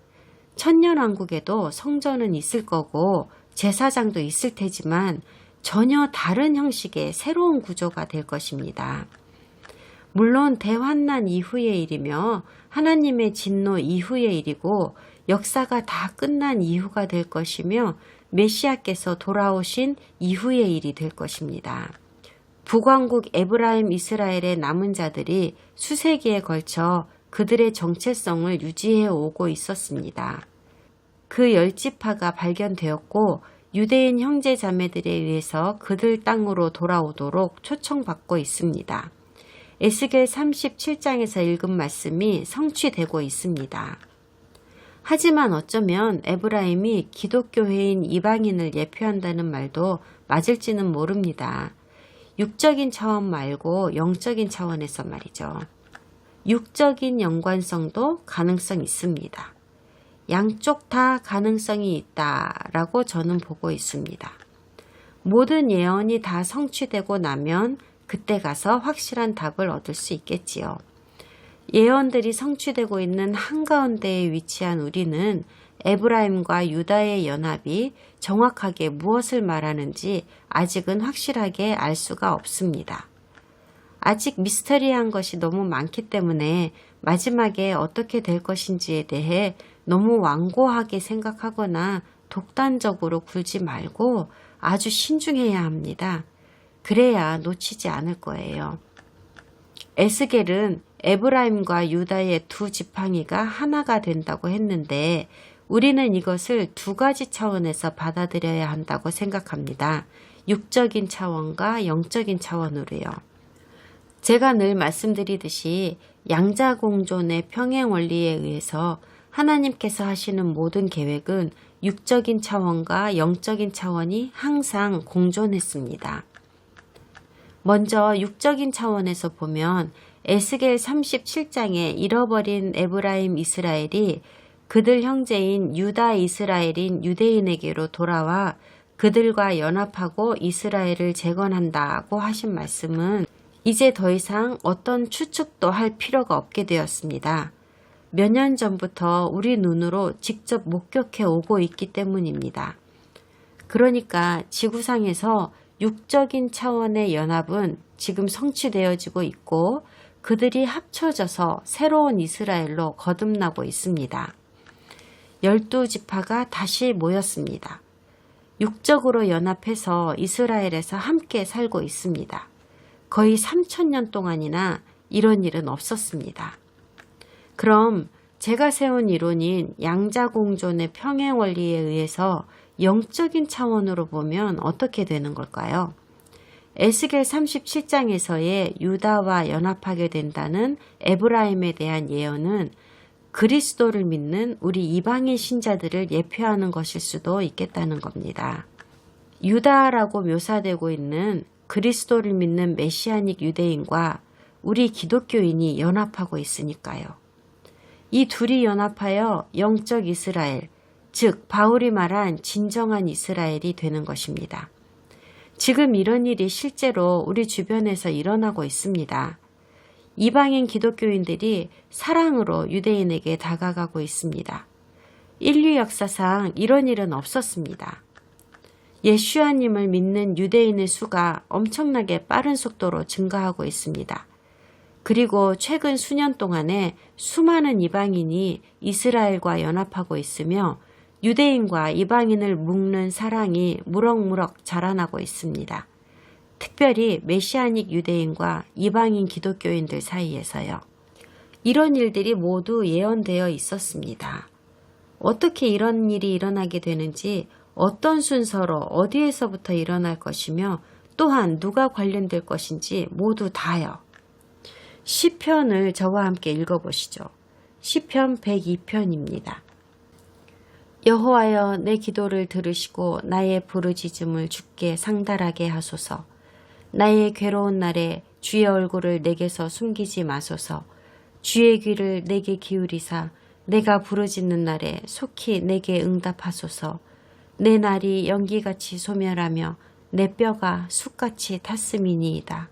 Speaker 1: 천년왕국에도 성전은 있을 거고 제사장도 있을 테지만 전혀 다른 형식의 새로운 구조가 될 것입니다. 물론 대환난 이후의 일이며 하나님의 진노 이후의 일이고 역사가 다 끝난 이후가 될 것이며 메시아께서 돌아오신 이후의 일이 될 것입니다. 북왕국 에브라임 이스라엘의 남은 자들이 수세기에 걸쳐 그들의 정체성을 유지해 오고 있었습니다. 그 10지파가 발견되었고 유대인 형제 자매들에 의해서 그들 땅으로 돌아오도록 초청받고 있습니다. 에스겔 37장에서 읽은 말씀이 성취되고 있습니다. 하지만 어쩌면 에브라임이 기독교회인 이방인을 예표한다는 말도 맞을지는 모릅니다. 육적인 차원 말고 영적인 차원에서 말이죠. 육적인 연관성도 가능성 있습니다. 양쪽 다 가능성이 있다라고 저는 보고 있습니다. 모든 예언이 다 성취되고 나면 그때 가서 확실한 답을 얻을 수 있겠지요. 예언들이 성취되고 있는 한가운데에 위치한 우리는 에브라임과 유다의 연합이 정확하게 무엇을 말하는지 아직은 확실하게 알 수가 없습니다. 아직 미스터리한 것이 너무 많기 때문에 마지막에 어떻게 될 것인지에 대해 너무 완고하게 생각하거나 독단적으로 굴지 말고 아주 신중해야 합니다. 그래야 놓치지 않을 거예요. 에스겔은 에브라임과 유다의 두 지팡이가 하나가 된다고 했는데 우리는 이것을 두 가지 차원에서 받아들여야 한다고 생각합니다. 육적인 차원과 영적인 차원으로요. 제가 늘 말씀드리듯이 양자공존의 평행 원리에 의해서 하나님께서 하시는 모든 계획은 육적인 차원과 영적인 차원이 항상 공존했습니다. 먼저 육적인 차원에서 보면 에스겔 37장에 잃어버린 에브라임 이스라엘이 그들 형제인 유다 이스라엘인 유대인에게로 돌아와 그들과 연합하고 이스라엘을 재건한다고 하신 말씀은 이제 더 이상 어떤 추측도 할 필요가 없게 되었습니다. 몇 년 전부터 우리 눈으로 직접 목격해 오고 있기 때문입니다. 그러니까 지구상에서 육적인 차원의 연합은 지금 성취되어지고 있고 그들이 합쳐져서 새로운 이스라엘로 거듭나고 있습니다. 12지파가 다시 모였습니다. 육적으로 연합해서 이스라엘에서 함께 살고 있습니다. 거의 3000년 동안이나 이런 일은 없었습니다. 그럼 제가 세운 이론인 양자공존의 평행 원리에 의해서 영적인 차원으로 보면 어떻게 되는 걸까요? 에스겔 37장에서의 유다와 연합하게 된다는 에브라임에 대한 예언은 그리스도를 믿는 우리 이방인 신자들을 예표하는 것일 수도 있겠다는 겁니다. 유다라고 묘사되고 있는 그리스도를 믿는 메시아닉 유대인과 우리 기독교인이 연합하고 있으니까요. 이 둘이 연합하여 영적 이스라엘, 즉 바울이 말한 진정한 이스라엘이 되는 것입니다. 지금 이런 일이 실제로 우리 주변에서 일어나고 있습니다. 이방인 기독교인들이 사랑으로 유대인에게 다가가고 있습니다. 인류 역사상 이런 일은 없었습니다. 예수야님을 믿는 유대인의 수가 엄청나게 빠른 속도로 증가하고 있습니다. 그리고 최근 수년 동안에 수많은 이방인이 이스라엘과 연합하고 있으며 유대인과 이방인을 묶는 사랑이 무럭무럭 자라나고 있습니다. 특별히 메시아닉 유대인과 이방인 기독교인들 사이에서요. 이런 일들이 모두 예언되어 있었습니다. 어떻게 이런 일이 일어나게 되는지, 어떤 순서로 어디에서부터 일어날 것이며 또한 누가 관련될 것인지 모두 다요. 시편을 저와 함께 읽어보시죠. 시편 102편입니다. 여호와여 내 기도를 들으시고 나의 부르짖음을 주께 상달하게 하소서. 나의 괴로운 날에 주의 얼굴을 내게서 숨기지 마소서. 주의 귀를 내게 기울이사 내가 부르짖는 날에 속히 내게 응답하소서. 내 날이 연기같이 소멸하며 내 뼈가 숯같이 탔음이니이다.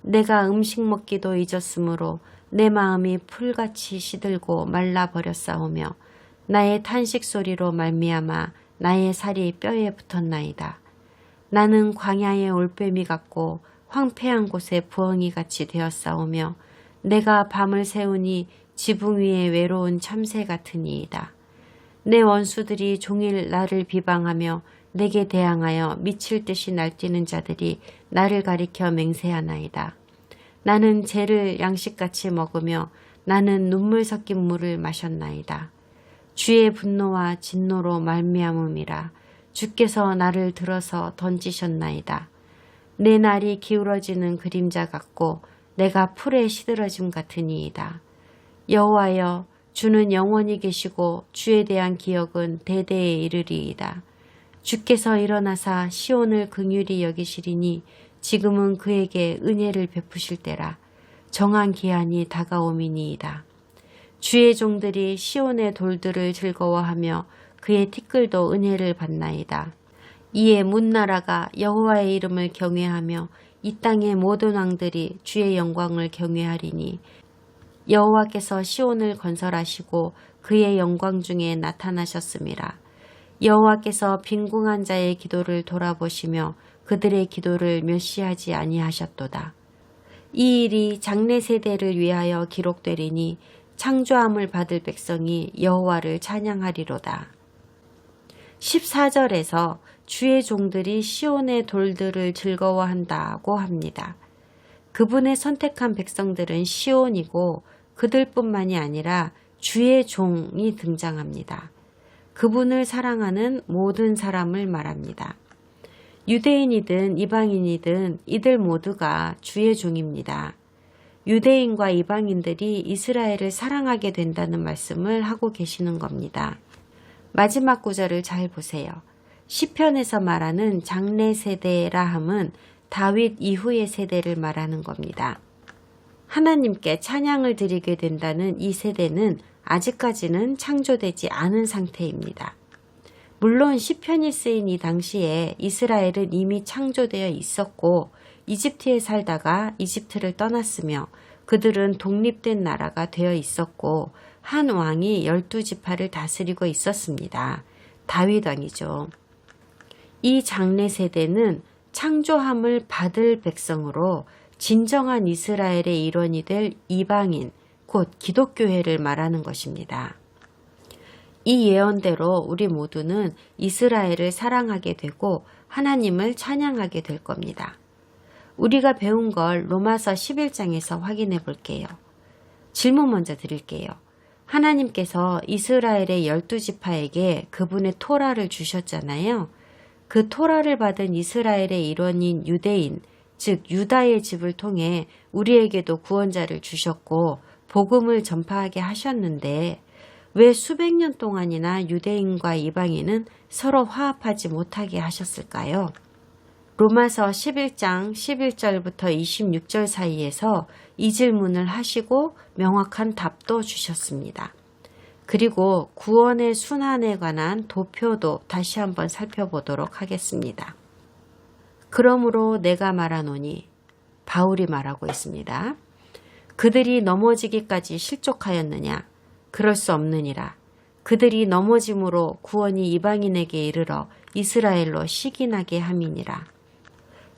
Speaker 1: 내가 음식 먹기도 잊었으므로 내 마음이 풀같이 시들고 말라버렸사오며 나의 탄식 소리로 말미암아 나의 살이 뼈에 붙었나이다. 나는 광야의 올빼미 같고 황폐한 곳에 부엉이 같이 되었사오며 내가 밤을 새우니 지붕 위에 외로운 참새 같으니이다. 내 원수들이 종일 나를 비방하며 내게 대항하여 미칠 듯이 날뛰는 자들이 나를 가리켜 맹세하나이다. 나는 재를 양식같이 먹으며 나는 눈물 섞인 물을 마셨나이다. 주의 분노와 진노로 말미암음이라. 주께서 나를 들어서 던지셨나이다. 내 날이 기울어지는 그림자 같고 내가 풀에 시들어짐 같으니이다. 여호와여, 주는 영원히 계시고 주에 대한 기억은 대대에 이르리이다. 주께서 일어나사 시온을 긍휼히 여기시리니 지금은 그에게 은혜를 베푸실 때라. 정한 기한이 다가오미니이다. 주의 종들이 시온의 돌들을 즐거워하며 그의 티끌도 은혜를 받나이다. 이에 문나라가 여호와의 이름을 경외하며 이 땅의 모든 왕들이 주의 영광을 경외하리니 여호와께서 시온을 건설하시고 그의 영광 중에 나타나셨음이라. 여호와께서 빈궁한 자의 기도를 돌아보시며 그들의 기도를 멸시하지 아니하셨도다. 이 일이 장래 세대를 위하여 기록되리니 창조함을 받을 백성이 여호와를 찬양하리로다. 14절에서 주의 종들이 시온의 돌들을 즐거워한다고 합니다. 그분의 선택한 백성들은 시온이고 그들뿐만이 아니라 주의 종이 등장합니다. 그분을 사랑하는 모든 사람을 말합니다. 유대인이든 이방인이든 이들 모두가 주의 종입니다. 유대인과 이방인들이 이스라엘을 사랑하게 된다는 말씀을 하고 계시는 겁니다. 마지막 구절을 잘 보세요. 시편에서 말하는 장래 세대라 함은 다윗 이후의 세대를 말하는 겁니다. 하나님께 찬양을 드리게 된다는 이 세대는 아직까지는 창조되지 않은 상태입니다. 물론 시편이 쓰인 이 당시에 이스라엘은 이미 창조되어 있었고 이집트에 살다가 이집트를 떠났으며 그들은 독립된 나라가 되어 있었고 한 왕이 12지파를 다스리고 있었습니다. 다윗 왕이죠. 이 장래 세대는 창조함을 받을 백성으로 진정한 이스라엘의 일원이 될 이방인, 곧 기독교회를 말하는 것입니다. 이 예언대로 우리 모두는 이스라엘을 사랑하게 되고 하나님을 찬양하게 될 겁니다. 우리가 배운 걸 로마서 11장에서 확인해 볼게요. 질문 먼저 드릴게요. 하나님께서 이스라엘의 12지파에게 그분의 토라를 주셨잖아요. 그 토라를 받은 이스라엘의 일원인 유대인, 즉 유다의 집을 통해 우리에게도 구원자를 주셨고 복음을 전파하게 하셨는데 왜 수백 년 동안이나 유대인과 이방인은 서로 화합하지 못하게 하셨을까요? 로마서 11장 11절부터 26절 사이에서 이 질문을 하시고 명확한 답도 주셨습니다. 그리고 구원의 순환에 관한 도표도 다시 한번 살펴보도록 하겠습니다. 그러므로 내가 말하노니, 바울이 말하고 있습니다. 그들이 넘어지기까지 실족하였느냐? 그럴 수 없느니라. 그들이 넘어짐으로 구원이 이방인에게 이르러 이스라엘로 시기나게 함이니라.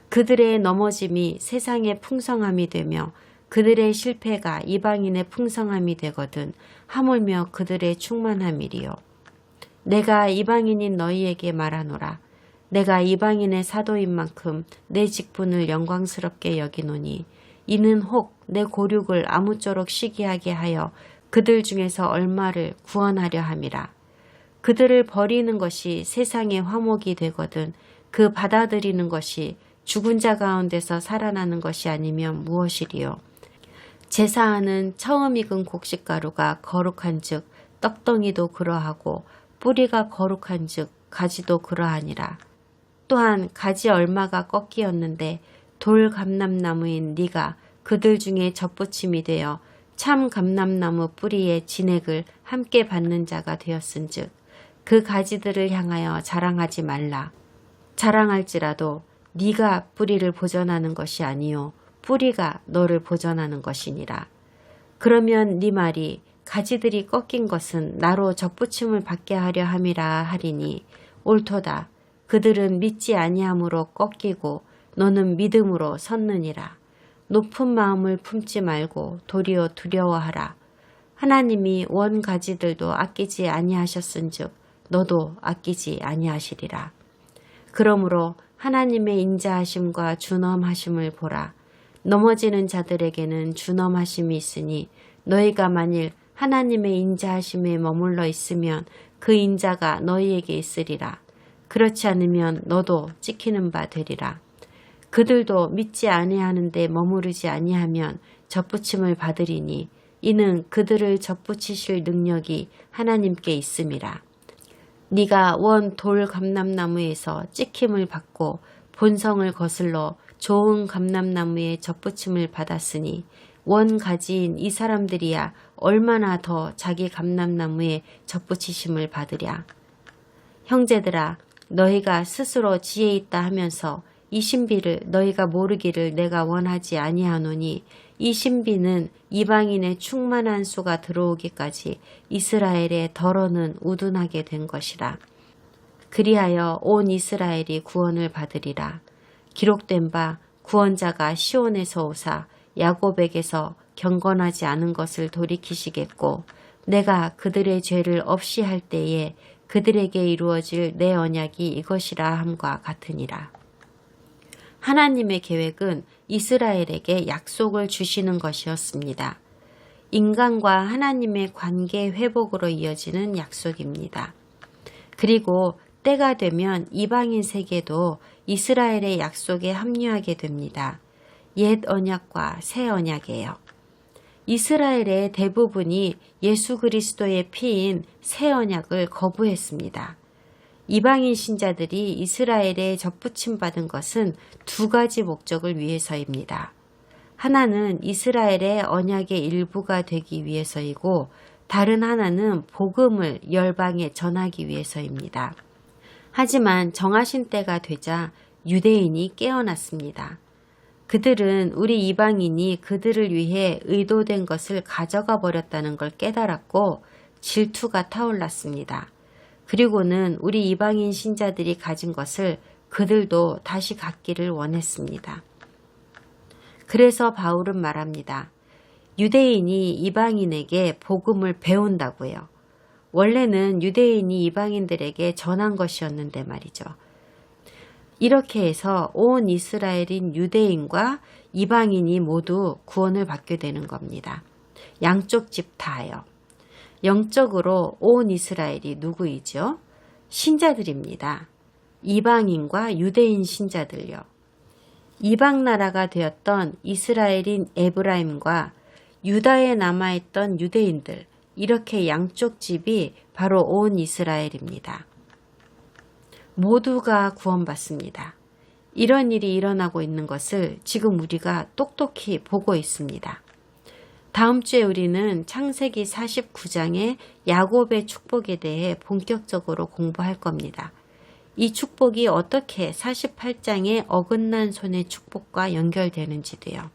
Speaker 1: 그들의 넘어짐이 세상의 풍성함이 되며 그들의 실패가 이방인의 풍성함이 되거든 하물며 그들의 충만함이리요. 내가 이방인인 너희에게 말하노라. 내가 이방인의 사도인 만큼 내 직분을 영광스럽게 여기노니 이는 혹 내 고륙을 아무쪼록 시기하게 하여 그들 중에서 얼마를 구원하려 함이라. 그들을 버리는 것이 세상의 화목이 되거든 그 받아들이는 것이 죽은 자 가운데서 살아나는 것이 아니면 무엇이리요. 제사하는 처음 익은 곡식가루가 거룩한 즉 떡덩이도 그러하고 뿌리가 거룩한 즉 가지도 그러하니라. 또한 가지 얼마가 꺾이었는데 돌 감람나무인 네가 그들 중에 젖붙임이 되어 참 감람나무 뿌리의 진액을 함께 받는 자가 되었은즉 그 가지들을 향하여 자랑하지 말라. 자랑할지라도 네가 뿌리를 보전하는 것이 아니요 뿌리가 너를 보전하는 것이니라. 그러면 네 말이 가지들이 꺾인 것은 나로 젖붙임을 받게 하려 함이라 하리니 옳도다. 그들은 믿지 아니함으로 꺾이고 너는 믿음으로 섰느니라. 높은 마음을 품지 말고 도리어 두려워하라. 하나님이 원 가지들도 아끼지 아니하셨은즉 너도 아끼지 아니하시리라. 그러므로 하나님의 인자하심과 준엄하심을 보라. 넘어지는 자들에게는 준엄하심이 있으니 너희가 만일 하나님의 인자하심에 머물러 있으면 그 인자가 너희에게 있으리라. 그렇지 않으면 너도 찍히는 바 되리라. 그들도 믿지 아니하는데 머무르지 아니하면 접붙임을 받으리니 이는 그들을 접붙이실 능력이 하나님께 있음이라. 네가 원 돌 감람나무에서 찍힘을 받고 본성을 거슬러 좋은 감람나무에 접붙임을 받았으니 원 가지인 이 사람들이야 얼마나 더 자기 감람나무에 접붙이심을 받으랴. 형제들아, 너희가 스스로 지혜 있다 하면서 이 신비를 너희가 모르기를 내가 원하지 아니하노니 이 신비는 이방인의 충만한 수가 들어오기까지 이스라엘의 덜어는 우둔하게 된 것이라. 그리하여 온 이스라엘이 구원을 받으리라. 기록된 바 구원자가 시온에서 오사 야곱에게서 경건하지 않은 것을 돌이키시겠고 내가 그들의 죄를 없이 할 때에 그들에게 이루어질 내 언약이 이것이라 함과 같으니라. 하나님의 계획은 이스라엘에게 약속을 주시는 것이었습니다. 인간과 하나님의 관계 회복으로 이어지는 약속입니다. 그리고 때가 되면 이방인 세계도 이스라엘의 약속에 합류하게 됩니다. 옛 언약과 새 언약이에요. 이스라엘의 대부분이 예수 그리스도의 피인 새 언약을 거부했습니다. 이방인 신자들이 이스라엘에 접붙임 받은 것은 두 가지 목적을 위해서입니다. 하나는 이스라엘의 언약의 일부가 되기 위해서이고 다른 하나는 복음을 열방에 전하기 위해서입니다. 하지만 정하신 때가 되자 유대인이 깨어났습니다. 그들은 우리 이방인이 그들을 위해 의도된 것을 가져가 버렸다는 걸 깨달았고 질투가 타올랐습니다. 그리고는 우리 이방인 신자들이 가진 것을 그들도 다시 갖기를 원했습니다. 그래서 바울은 말합니다. 유대인이 이방인에게 복음을 배운다고요. 원래는 유대인이 이방인들에게 전한 것이었는데 말이죠. 이렇게 해서 온 이스라엘인 유대인과 이방인이 모두 구원을 받게 되는 겁니다. 양쪽 집 다요. 영적으로 온 이스라엘이 누구이죠? 신자들입니다. 이방인과 유대인 신자들요. 이방 나라가 되었던 이스라엘인 에브라임과 유다에 남아있던 유대인들, 이렇게 양쪽 집이 바로 온 이스라엘입니다. 모두가 구원받습니다. 이런 일이 일어나고 있는 것을 지금 우리가 똑똑히 보고 있습니다. 다음 주에 우리는 창세기 49장의 야곱의 축복에 대해 본격적으로 공부할 겁니다. 이 축복이 어떻게 48장의 어긋난 손의 축복과 연결되는지도요.